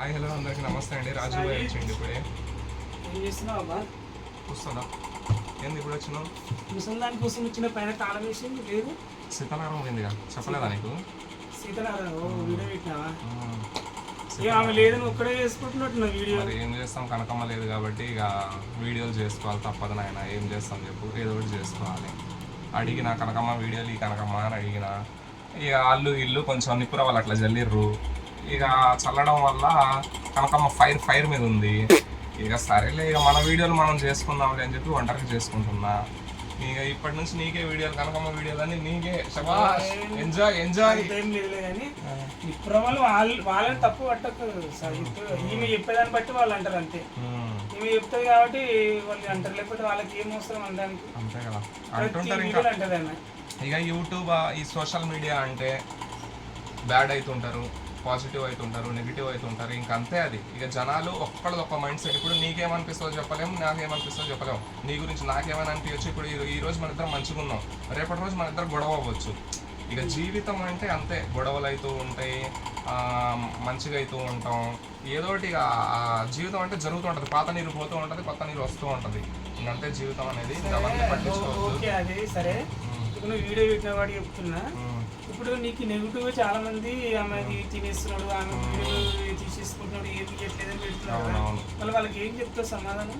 Hi hello అందరికీ నమస్తే అండి. రాజు గారు వచ్చిండి ఇప్పుడే. ఏం చేస్తున్నావు అబ్బా? చూస్తుందా ఏంది ఇప్పుడు వచ్చినావు? ముసలిదాని కోసం వచ్చిన పైన తాళం వేసి లేదు. సీతానగరం పోయిందిగా చెప్పలేదా నీకు? సీతారాం వీడియో పెట్టినావా? ఆమె లేదు నువ్వు ఒక్కడే చేసుకుంటున్నట్టున్నావు వీడియో. మరి ఏం చేస్తాం, కనకమ్మ లేదు కాబట్టి ఇక వీడియోలు చేసుకోవాలి, తప్పదు నాయన. ఏం చేస్తాం చెప్పు, ఏదో ఒకటి చేసుకోవాలి. అడిగిన కనకమ్మ వీడియోలు, ఈ కనకమ్మ అని అడిగిన ఇక అల్లు ఇల్లు కొంచెం నిప్పుర వాళ్ళు అట్లా జల్లిర్రు. ఇక చల్లడం వల్ల కనకమ్మ ఫైర్ మీద ఉంది. ఇక సరేలే, ఇక మన వీడియోలు మనం చేసుకుందాంలే అని చెప్పి ఒంటరికి చేసుకుంటున్నా. ఇక ఇప్పటి నుంచి నీకే వీడియోలు, కనకమ్మ వీడియోలు అని నీకే ఎంజాయ్ ఎంజాయ్. ఏం లేదులే కానీ ఇప్పుడు వాళ్ళని తప్పు పట్టకు. ఈమె చెప్పేదాన్ని బట్టి వాళ్ళు అంటారు అంతే. ఈమె చెప్తుంది కాబట్టి వాళ్ళు అంటారు, లేకపోతే వాళ్ళకి ఏం అవసరం అనడానికి. అంతే కదా అంటుంటారు. ఇంకా అంటది ఇక యూట్యూబ్ ఈ సోషల్ మీడియా అంటే బ్యాడ్ అవుతుంటారు, పాజిటివ్ అవుతుంటారు, నెగిటివ్ అవుతుంటారు. ఇంక అంతే అది. ఇక జనాలు ఒక్క మైండ్ సెట్. ఇప్పుడు నీకేమనిపిస్తుందో చెప్పలేము, నాకేమనిపిస్తుందో చెప్పలేము. నీ గురించి నాకేమైనా అనిపించచ్చు. ఇప్పుడు ఈ రోజు మన ఇద్దరం మంచిగా ఉన్నాం, రేపటి రోజు మన ఇద్దరు గొడవ అవ్వచ్చు. ఇక జీవితం అంటే అంతే, గొడవలు అవుతూ ఉంటాయి, మంచిగా అవుతూ ఉంటాం, ఏదో ఒకటి. ఇక జీవితం అంటే జరుగుతూ ఉంటుంది. పాత నీరు పోతూ ఉంటుంది, కొత్త నీరు వస్తూ ఉంటుంది. ఇంకంతే జీవితం అనేది. ఓకే అది సరే. ఇప్పుడు నువ్వు వీడియో పెట్టిన వాడు చెప్తున్నా. ఇప్పుడు నీకు నెగిటివ్ చాలా మంది ఆమెది తినేస్తున్నాడు, ఆమె వీడియో తీసేసుకుంటున్నాడు, ఏం చేయట్లేదని పెడుతున్నాడు. మళ్ళీ వాళ్ళకి ఏం చెప్తావు సమాధానం?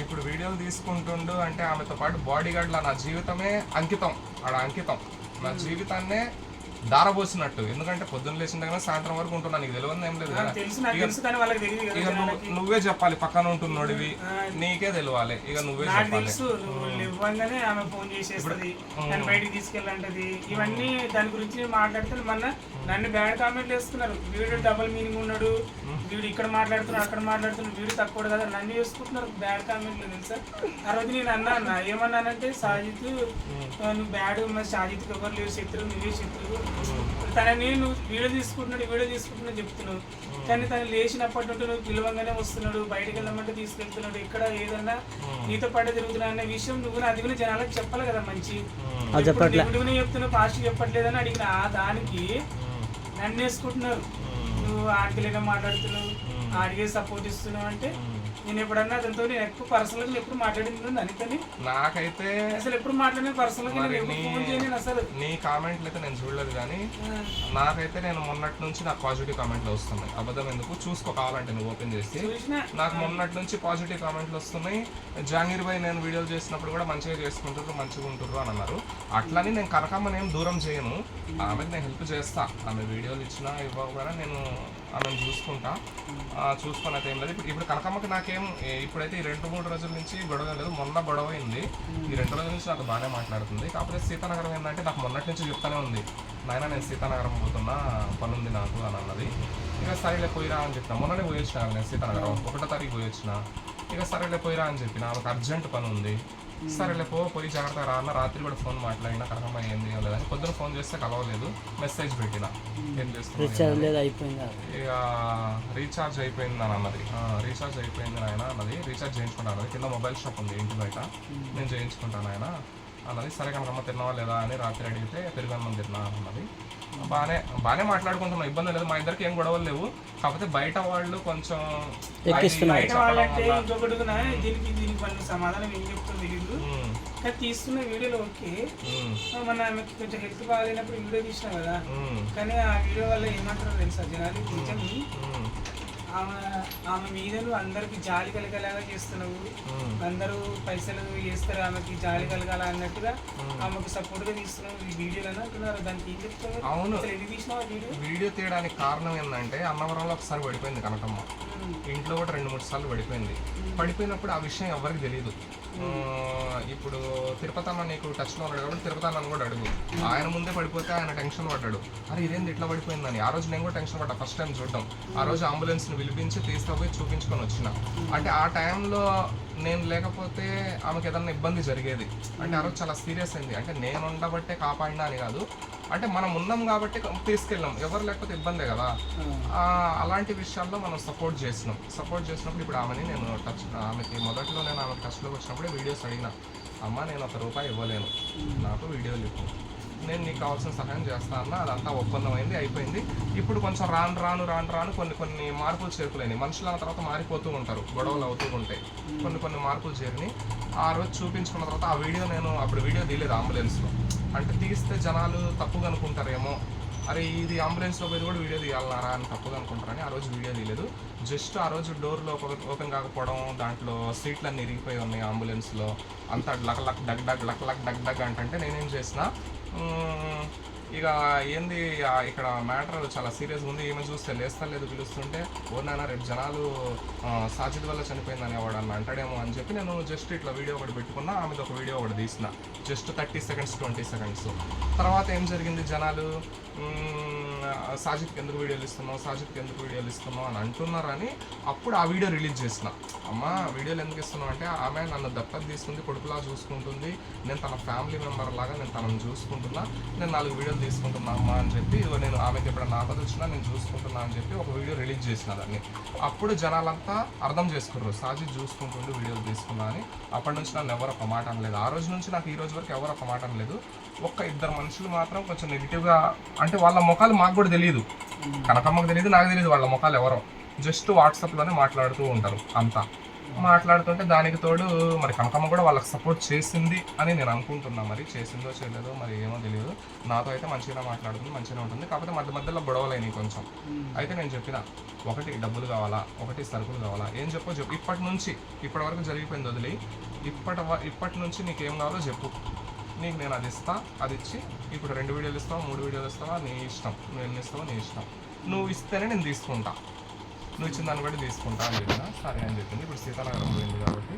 ఇప్పుడు వీడియోలు తీసుకుంటుండు అంటే ఆమెతో పాటు బాడీ గార్డ్లా నా జీవితమే అంకితం. ఆడ అంకితం నా జీవితాన్నే దారబోసినట్టు. ఎందుకంటే పొద్దున్న లేచిన దగ్గర సాయంత్రం వరకు ఉంటున్నా. నీకు తెలియదు ఏం లేదు కదా. ఇక నువ్వే చెప్పాలి, పక్కన ఉంటున్నోడివి నీకే తెలియాలి. ఇక నువ్వే చెప్పాలి. ఇవ్వగానే ఆమె ఫోన్ చేసేస్తుంది, నన్ను బయటికి తీసుకెళ్ళంటది. ఇవన్నీ దాని గురించి మాట్లాడితే నన్ను బ్యాడ్ కామెంట్లు వేస్తున్నారు. వీడు డబుల్ మీనింగ్ ఉన్నాడు, వీడు ఇక్కడ మాట్లాడుతున్నాడు, అక్కడ మాట్లాడుతున్నాడు, వీడు తక్కువ కదా నన్ను చేసుకుంటున్నారు బ్యాడ్ కామెంట్లు. తెలుసా ఆ రోజు నేను అన్నా ఏమన్నానంటే, సాజిత్ నువ్వు బ్యాడ్, మరి సాజిత్కి ఎవరు లేవు శత్రువు, నువ్వే శత్రువు. తనని నువ్వు వీడియో తీసుకుంటున్నాడు చెప్తున్నావు. కానీ తను లేచినప్పటి నుండి నువ్వు పిలవంగానే వస్తున్నాడు, బయటకు వెళ్ళమంటే తీసుకెళ్తున్నాడు, ఇక్కడ ఏదన్నా నీతో పాటు తిరుగుతున్నాడు అనే విషయం నువ్వు అది కూడా జనాలకు చెప్పాలి కదా. మంచి నెగిటివ్నే చెప్తున్నావు, పాజిటివ్ చెప్పట్లేదని అడిగిన దానికి నన్ను వేసుకుంటున్నారు. నువ్వు ఆడికి మాట్లాడుతున్నావు, ఆడికే సపోర్ట్ ఇస్తున్నావు అంటే నేను ఎప్పుడన్నా అతనితో నేను ఎక్కువ పర్సనల్గా ఎప్పుడు మాట్లాడింది అందుకని నాకైతే అసలు ఎప్పుడు మాట్లాడిన పర్సనల్గా అసలు నీ కామెంట్లు అయితే నేను చూడలేదు. కానీ నాకైతే నేను మొన్నటి నుంచి నాకు పాజిటివ్ కామెంట్లు వస్తున్నాయి. అబద్ధం ఎందుకు, చూసుకో కావాలంటే నువ్వు ఓపెన్ చేసి. నాకు మొన్నటి నుంచి పాజిటివ్ కామెంట్లు వస్తున్నాయి. జాంగీర్ భాయ్ నేను వీడియోలు చేసినప్పుడు కూడా మంచిగా చేసుకుంటారు, మంచిగా ఉంటుర్రు అని అన్నారు. అట్లని నేను కనకమ్మని ఏం దూరం చేయను, ఆమెకు నేను హెల్ప్ చేస్తా. ఆమె వీడియోలు ఇచ్చినా ఇవ్వకపోయినా నేను ఆమెను చూసుకుంటా. చూసుకొని అయితే ఏం లేదు. ఇప్పుడు కనకమ్మకి నాకేం ఇప్పుడైతే ఈ 2-3 రోజుల నుంచి గొడవ లేదు. మొన్న గొడవ అయింది. ఈ 2 రోజుల నుంచి నాకు బాగానే మాట్లాడుతుంది. కాకపోతే సీతానగరం ఏంటంటే నాకు మొన్నటి నుంచి చెప్తానే ఉంది, నాయన నేను సీతానగరం పోతున్నా, పని ఉంది నాకు అని అన్నది. ఇక సరేలే పోయిరా అని చెప్పిన. మొన్ననే పోయి వచ్చిన నేను సీతానగరం, 1వ తారీఖు పోయి వచ్చిన. ఇక సరేలే పోయిరా అని చెప్పిన. ఆమెకు అర్జెంట్ పని ఉంది. సరేలే పోయి జాగ్రత్తగా రా అన్న. రాత్రి కూడా ఫోన్ మాట్లాడినా, కనకమ్మ ఏం చేయలేదని. పొద్దున ఫోన్ చేస్తే కలవలేదు, మెసేజ్ పెట్టిన ఏం చేస్తున్నా. ఇక రీఛార్జ్ అయిపోయింది అని అన్నది. రీఛార్జ్ అయిపోయింది ఆయన అన్నది. రీఛార్జ్ చేయించుకుంటాను అన్నది. కింద మొబైల్ షాప్ ఉంది ఇంటి బయట, నేను చేయించుకుంటాను ఆయన అన్నది. సరే కనకమ్మ తిన్నావా లేదా అని రాత్రి అడిగితే పెరుగన్నం తిన్నా అన్నది. బాగానే మాట్లాడుకుంటున్నాం, ఇబ్బంది లేదు. మా ఇద్దరికి ఏం గొడవలు లేవు. కాకపోతే బయట వాళ్ళు కొంచెం సమాధానం ఏం చెప్తుంది తెలియదు. కానీ తీస్తున్న వీడియోలో ఓకే, మన ఆమెకి కొంచెం హెల్త్ బాగాలేనప్పుడు వీడియో తీసినాం కదా. కానీ ఆ వీడియో వల్ల ఏమంటారో తెలుసా జనాలు, కొంచెం ఆమె మీద నువ్వు అందరికి జాలి కలగలాగా చేస్తున్నావు. అందరూ పైసలు చేస్తారు, ఆమెకి జాలి కలగాల అన్నట్టుగా ఆమెకు సపోర్ట్ గా తీస్తున్నావు ఈ వీడియోలను అంటున్నారు. దానికి ఏం చెప్తావు? అవును, ఎందుకు తీసినావు వీడియో తీయడానికి కారణం ఏంటంటే అన్నవరంలో ఒకసారి పడిపోయింది కనకమ్మ. ఇంట్లో కూడా 2-3 సార్లు పడిపోయింది. పడిపోయినప్పుడు ఆ విషయం ఎవరికి తెలియదు. ఇప్పుడు తిరుపతి అన్న నీకు టచ్లో ఉన్నాడు కాబట్టి తిరుపతి అన్నను కూడా అడుగు. ఆయన ముందే పడిపోతే ఆయన టెన్షన్ పడ్డాడు, అరే ఇదేంది ఇట్లా పడిపోయిందని. ఆ రోజు నేను కూడా టెన్షన్ పడ్డా ఫస్ట్ టైం చూడడం. ఆ రోజు అంబులెన్స్ని పిలిపించి తీసుకుపోయి చూపించుకొని వచ్చిన. అంటే ఆ టైంలో నేను లేకపోతే ఆమెకు ఏదన్నా ఇబ్బంది జరిగేది. అంటే ఆ రోజు చాలా సీరియస్ అయింది. అంటే నేను ఉండబట్టే కాపాడినా అని కాదు, అంటే మనం ఉన్నాం కాబట్టి తీసుకెళ్ళాం. ఎవరు లేకపోతే ఇబ్బందే కదా. అలాంటి విషయాల్లో మనం సపోర్ట్ చేసినప్పుడు ఇప్పుడు ఆమెని నేను ఆమెకి మొదట్లో నేను ఆమెకి టచ్లోకి వచ్చినప్పుడే వీడియోస్ అడిగిన, అమ్మ నేను ₹1 ఇవ్వలేను, నాకు వీడియోలు ఇవ్వు, నేను నీకు కావాల్సిన సహాయం చేస్తా అన్న. అదంతా ఒప్పందం అయింది, అయిపోయింది. ఇప్పుడు కొంచెం రాను కొన్ని మార్పులు చేరుకులేని మనుషులు అన్న తర్వాత మారిపోతూ ఉంటారు, గొడవలు అవుతూ ఉంటాయి, కొన్ని మార్పులు చేరినాయి. ఆ రోజు చూపించుకున్న తర్వాత ఆ వీడియో నేను అప్పుడు వీడియో తీయలేదు అంబులెన్స్లో. అంటే తీస్తే జనాలు తప్పుగా అనుకుంటారేమో, అరే ఇది అంబులెన్స్లో పోయి కూడా వీడియో తీయాలన్నారా అని తప్పుగా అనుకుంటారని ఆ రోజు వీడియో తీయలేదు. జస్ట్ ఆ రోజు డోర్లో ఓపెన్ కాకపోవడం, దాంట్లో సీట్లన్నీ ఇరిగిపోయి ఉన్నాయి అంబులెన్స్లో, అంతా లక్ లక్ డగ్ డగ్ అంటే నేనేం చేసిన, ఇక ఏంది ఇక్కడ మ్యాటర్ చాలా సీరియస్గా ఉంది, ఏమో చూస్తే లేస్తలేదు, పిలుస్తుంటే ఓనానా రేపు జనాలు సాజిద్ వల్ల చనిపోయిందని ఎవడన్నా అంటాడేమో అని చెప్పి నేను జస్ట్ ఇట్లా వీడియో ఒకటి పెట్టుకున్నా. ఆమెది ఒక వీడియో ఒకటి తీసిన, జస్ట్ 30 seconds 20 seconds. తర్వాత ఏం జరిగింది, జనాలు సాజిద్కి ఎందుకు వీడియోలు ఇస్తున్నావు అని అంటున్నారని అప్పుడు ఆ వీడియో రిలీజ్ చేసిన. అమ్మ వీడియోలు ఎందుకు ఇస్తున్నావు అంటే, ఆమె నన్ను దత్తత తీసుకుంది, కొడుకులా చూసుకుంటుంది, నేను తన ఫ్యామిలీ మెంబర్ లాగా నేను తనను చూసుకుంటున్నా, నేను 4 వీడియోలు తీసుకుంటున్నా అమ్మ అని చెప్పి, నేను ఆమెకి ఎప్పుడైనా ఆపద వచ్చినా నేను చూసుకుంటున్నా అని చెప్పి ఒక వీడియో రిలీజ్ చేసిన. దాన్ని అప్పుడు జనాలంతా అర్థం చేసుకున్నారు, సాజిద్ చూసుకుంటుండే వీడియోలు తీసుకున్నా అని. అప్పటి నుంచి నన్ను ఎవరు ఒక మాట అనలేదు. ఆ రోజు నుంచి నాకు ఈ రోజు వరకు ఎవరు ఒక మాట అనలేదు. 1-2 మనుషులు మాత్రం కొంచెం నెగిటివ్గా, అంటే వాళ్ళ ముఖాలు మాకు కూడా తెలియదు, కనకమ్మకు తెలియదు, నాకు తెలియదు వాళ్ళ ముఖాలు ఎవరో, జస్ట్ వాట్సాప్లోనే మాట్లాడుతూ ఉంటారు అంతా. మాట్లాడుతుంటే దానికి తోడు మరి కనకమ్మ కూడా వాళ్ళకి సపోర్ట్ చేసింది అని నేను అనుకుంటున్నా. మరి చేసిందో చేయలేదో మరి ఏమో తెలియదు. నాతో అయితే మంచిగా మాట్లాడుతుంది, మంచిగా ఉంటుంది. కాకపోతే మధ్యలో గొడవలైనవి కొంచెం. అయితే నేను చెప్పిన, 1 డబ్బులు కావాలా, 1 సరుకులు కావాలా, ఏం చెప్పు ఇప్పటి వరకు జరిగిపోయింది వదిలి, ఇప్పటి నుంచి నీకేం కావాలో చెప్పు, నీకు నేను అది ఇస్తా, అది ఇచ్చి ఇప్పుడు 2 వీడియోలు ఇస్తావా, 3 వీడియోలు ఇస్తావా, నీ ఇష్టం, నువ్వు ఎన్ని ఇస్తావో నీ ఇష్టం, నువ్వు ఇస్తేనే నేను తీసుకుంటా, నువ్వు ఇచ్చిన దాన్ని బట్టి తీసుకుంటా అని చెప్పిన. సరే అని చెప్పింది. ఇప్పుడు సీతానగరం పోయింది కాబట్టి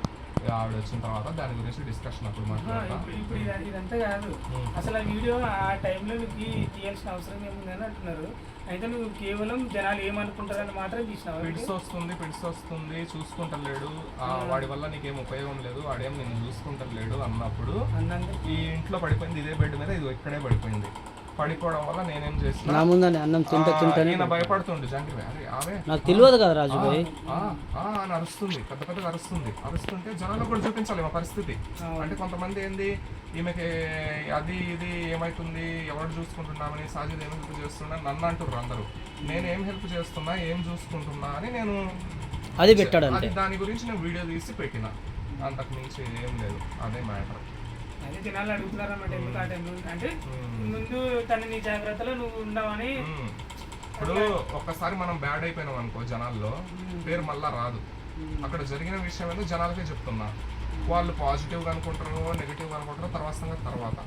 ఆవిడ వచ్చిన తర్వాత దాని గురించి డిస్కషన్ అప్పుడు మాట్లాడతాం. ఇప్పుడు ఇదంతా కాదు, అసలు ఆ వీడియో ఆ టైంలో నీకు తీయాల్సిన అవసరం ఏముందని అంటున్నారు. అయితే నువ్వు కేవలం జనాలు ఏమనుకుంటారని మాత్రం తీసినావు. పిడిసి వస్తుంది చూసుకుంటలేడు, వాడి వల్ల నీకేం ఉపయోగం లేదు, వాడేం నేను చూసుకుంటలేడు అన్నప్పుడు ఈ ఇంట్లో పడిపోయింది, ఇదే బెడ్ మీద, ఇది ఇక్కడే పడిపోయింది. పడిపోవడం వల్ల నేనేం చేసిన, అన్నం తింటే భయపడుతుండే జంకి, అరే నాకు తెలియదు కదా రాజు భాయ్ అని అరుస్తుంది, పెద్దగా అరుస్తుంటే జనాలకు కూడా చూపించాలి మా పరిస్థితి. అంటే కొంతమంది ఏంది, ఈమెకి అది ఇది ఏమవుతుంది, ఎవరు చూసుకుంటున్నామని, సాజిద్ ఏం హెల్ప్ చేస్తున్నా నన్ను అంటున్నారు అందరూ. నేను ఏం హెల్ప్ చేస్తున్నా, ఏం చూసుకుంటున్నా అని నేను అది పెట్టాడు, దాని గురించి నేను వీడియో తీసి పెట్టిన, అంతకు మించి ఏం లేదు. అదే మ్యాటర్. అదే జనాలు అడుగుతున్నారు అన్నమాట, ఎందుకు ఆ టైంలో అంటే ముందు తన నీ జాగ్రత్తలో నువ్వు ఉండవని. ఇప్పుడు ఒక్కసారి మనం బ్యాడ్ అయిపోయినాం అనుకో, జనాల్లో పేరు మళ్ళా రాదు. అక్కడ జరిగిన విషయం ఏదో జనాలకే చెప్తున్నా, వాళ్ళు పాజిటివ్గా అనుకుంటారు, నెగిటివ్గా అనుకుంటారు తర్వాత.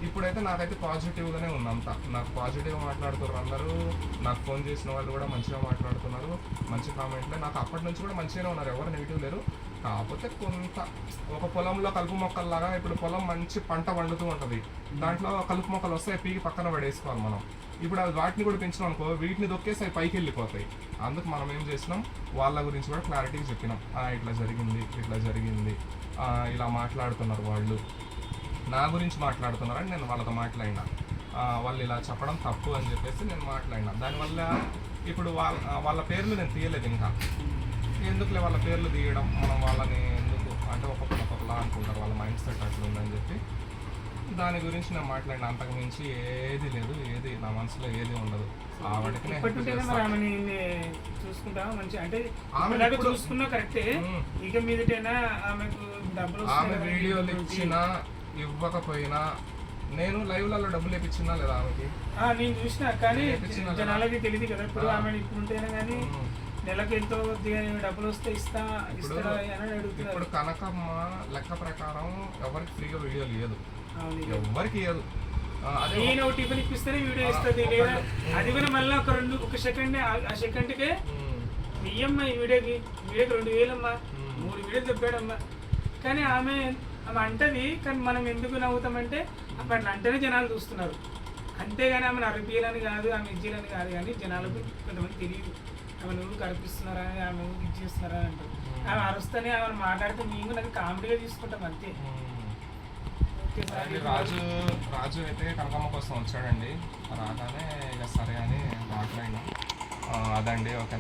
ఇప్పుడైతే నాకైతే పాజిటివ్గానే ఉందంతా. నాకు పాజిటివ్గా మాట్లాడుతున్నారు అందరూ, నాకు ఫోన్ చేసిన వాళ్ళు కూడా మంచిగా మాట్లాడుతున్నారు, మంచి కామెంట్లే. నాకు అప్పటి నుంచి కూడా మంచిగానే ఉన్నారు, ఎవరు నెగిటివ్ లేరు. కాకపోతే కొంత ఒక పొలంలో కలుపు మొక్కల్లాగా, ఇప్పుడు పొలం మంచి పంట వండుతూ ఉంటుంది, దాంట్లో కలుపు మొక్కలు వస్తాయి, పీకి పక్కన పడేసుకోవాలి మనం. ఇప్పుడు అది వాటిని కూడా పెంచినాం అనుకో, వీటిని దొక్కేసి అవి పైకి వెళ్ళిపోతాయి. అందుకు మనం ఏం చేసినాం, వాళ్ళ గురించి కూడా క్లారిటీగా చెప్పినాం, ఇట్లా జరిగింది, ఇలా మాట్లాడుతున్నారు వాళ్ళు, నా గురించి మాట్లాడుతున్నారని నేను వాళ్ళతో మాట్లాడినా, వాళ్ళు ఇలా చెప్పడం తప్పు అని చెప్పేసి నేను మాట్లాడినా. దానివల్ల ఇప్పుడు వాళ్ళ పేర్లు నేను తీయలేదు, ఇంకా ఎందుకులే వాళ్ళ పేర్లు తీయడం, మనం వాళ్ళని ఎందుకు అంటే ఒక్కొక్కలా అనుకుంటారు, వాళ్ళ మైండ్ సెట్ అట్లా ఉందని చెప్పి దాని గురించి నేను మాట్లాడిన. అంతకు మించి ఏది లేదు, ఏది నా మనసులో ఏది ఉండదు. ఆవిడకి ఆమె వీడియోలు ఇచ్చినా ఇవ్వకపోయినా నేను లైవ్లలో డబ్బులు ఇప్పించినా లేదా ఆమెకి, నేను చూసినా, కానీ జనాలకి తెలియదు కదా. ఇప్పుడు ఆమె ఇప్పుడుంటేనే కానీ నెలకు ఎంతో డబ్బులు వస్తే ఇస్తా. ఇప్పుడు కనకమ్మ లెక్క ప్రకారం ఎవరికి ఫ్రీగా వీడియో లేదు, ఎవరికి ఇవ్వదు. నేను టిఫిన్ ఇప్పిస్తేనే వీడియో ఇస్తుంది, లేదా అది కూడా మళ్ళీ ఒక సెకండ్, ఆ సెకండ్కే ఇయ్యమ్మా, ఈ వీడియోకి 2000 అమ్మా, 3 వీడియోలు చెప్పాడమ్మా. కానీ ఆమె అంటది, కానీ మనం ఎందుకు నవ్వుతామంటే అప్పటి అంటేనే జనాలు చూస్తున్నారు, అంతేగాని ఆమెను అరిపియాలని కాదు, ఆమె ఇచ్చేయాలని కాదు. కానీ జనాలకు కొంతమంది తెలియదు, ఆమె నువ్వు కనిపిస్తున్నారా, ఆమె ఇచ్చేస్తున్నారా అంటారు. ఆమె అరుస్తూనే ఆమె మాట్లాడితే మేము నాకు కామెడీగా తీసుకుంటాం అంతే. రాజు అయితే కనకమ్మ కోసం వచ్చాడండి, రాగానే ఇక సరే అని మాట్లాడినా. అదండి, ఓకేనా.